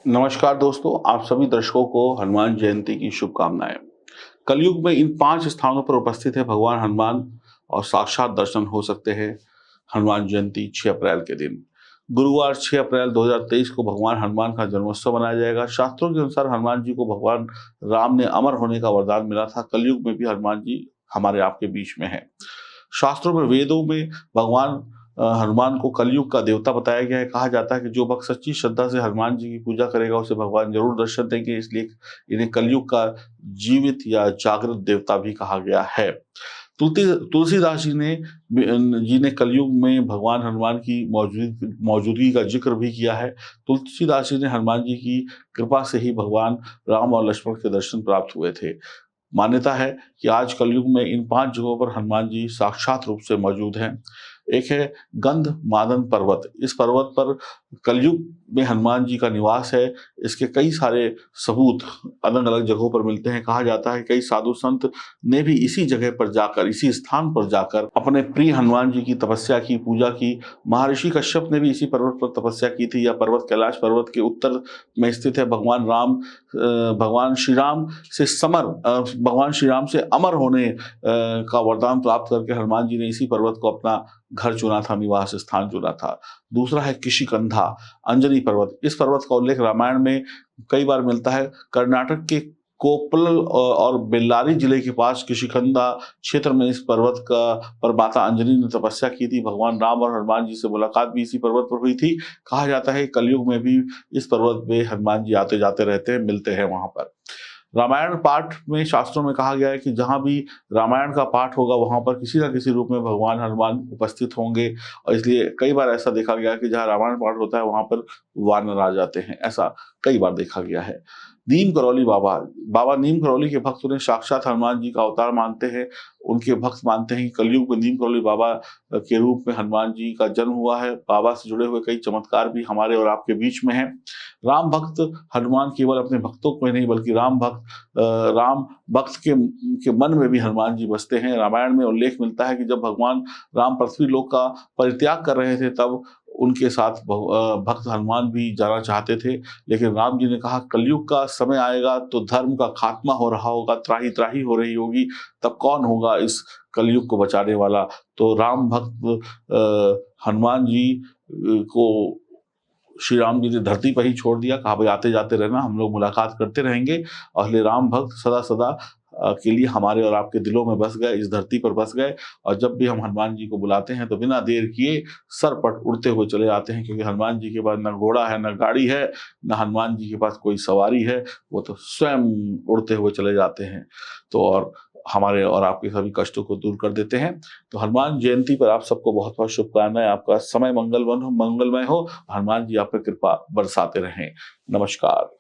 नमस्कार दोस्तों, आप सभी दर्शकों को हनुमान जयंती की शुभकामनाएं। कलयुग में इन 5 स्थानों पर उपस्थित है भगवान हनुमान और साक्षात दर्शन हो सकते हैं हनुमान जयंती 6 अप्रैल के दिन। गुरुवार 6 अप्रैल 2023 को भगवान हनुमान का जन्मोत्सव मनाया जाएगा। शास्त्रों के अनुसार हनुमान जी को भगवान राम ने अमर होने का वरदान मिला था। कलयुग में भी हनुमान जी हमारे आपके बीच में हैं। शास्त्रों में, वेदों में भगवान हनुमान को कलयुग का देवता बताया गया है। कहा जाता है कि जो भक्त सच्ची श्रद्धा से हनुमान जी की पूजा करेगा उसे भगवान जरूर दर्शन देंगे, इसलिए इन्हें कलयुग का जीवित या जागृत देवता भी कहा गया है। तुलसीदास जी ने कलयुग में भगवान हनुमान की मौजूदगी का जिक्र भी किया है। तुलसीदास जी ने हनुमान जी की कृपा से ही भगवान राम और लक्ष्मण के दर्शन प्राप्त हुए थे। मान्यता है कि आज कलयुग में इन 5 जगहों पर हनुमान जी साक्षात रूप से मौजूद हैं। एक है गंधमादन पर्वत। इस पर्वत पर कलयुग में हनुमान जी का निवास है। इसके कई सारे सबूत अलग-अलग जगहों पर मिलते हैं। कहा जाता है कई साधु संत ने भी इसी जगह पर जाकर, इसी स्थान पर जाकर अपने प्रिय हनुमान जी की तपस्या की, पूजा की। महर्षि कश्यप ने भी इसी पर्वत पर तपस्या की थी। यह पर्वत कैलाश पर्वत के उत्तर में स्थित है। भगवान श्री राम से अमर होने का वरदान प्राप्त करके हनुमान जी ने इसी पर्वत को अपना घर चुना था, निवास स्थान चुना था। दूसरा है किशिकंधा, अंजनी पर्वत। इस पर्वत का उल्लेख रामायण में कई बार मिलता है। कर्नाटक के कोप्पल और बेल्लारी जिले के पास किशिकंधा क्षेत्र में इस पर्वत का पर माता अंजनी ने तपस्या की थी। भगवान राम और हनुमान जी से मुलाकात भी इसी पर्वत पर हुई थी। कहा जाता है कलयुग में भी इस पर्वत पे हनुमान जी आते जाते रहते हैं, मिलते हैं वहां पर। रामायण पाठ में, शास्त्रों में कहा गया है कि जहां भी रामायण का पाठ होगा वहां पर किसी न किसी रूप में भगवान हनुमान उपस्थित होंगे, और इसलिए कई बार ऐसा देखा गया है कि जहां रामायण पाठ होता है वहां पर वानर आ जाते हैं। ऐसा कई बार देखा गया है। नीम करौली बाबा बाबा नीम करौली के भक्त उन्हें साक्षात हनुमान जी का अवतार मानते हैं। उनके भक्त मानते हैं कि कलयुग में नीम करौली बाबा के रूप में हनुमान जी का जन्म हुआ है। बाबा से जुड़े हुए कई चमत्कार भी हमारे और आपके बीच में हैं। राम भक्त हनुमान केवल अपने भक्तों को नहीं बल्कि राम भक्त के मन में भी हनुमान जी बसते हैं। रामायण में उल्लेख मिलता है कि जब भगवान राम पृथ्वी लोक का परित्याग कर रहे थे तब उनके साथ भक्त हनुमान भी जाना चाहते थे, लेकिन राम जी ने कहा कलयुग का समय आएगा तो धर्म का खात्मा हो रहा होगा, त्राही त्राही हो रही होगी, तब कौन होगा इस कलयुग को बचाने वाला। तो राम भक्त हनुमान जी को श्री राम जी ने धरती पर ही छोड़ दिया। कहा भाई आते जाते रहना, हम लोग मुलाकात करते रहेंगे। और इसलिए राम भक्त सदा सदा के लिए हमारे और आपके दिलों में बस गए, इस धरती पर बस गए। और जब भी हम हनुमान जी को बुलाते हैं तो बिना देर किए सरपट उड़ते हुए चले आते हैं, क्योंकि हनुमान जी के पास न घोड़ा है, न गाड़ी है, न हनुमान जी के पास कोई सवारी है। वो तो स्वयं उड़ते हुए चले जाते हैं, तो और हमारे और आपके सभी कष्टों को दूर कर देते हैं। तो हनुमान जयंती पर आप सबको बहुत बहुत शुभकामनाएं। आपका समय मंगलमय हो, हनुमान जी आप पर कृपा बरसाते रहें। नमस्कार।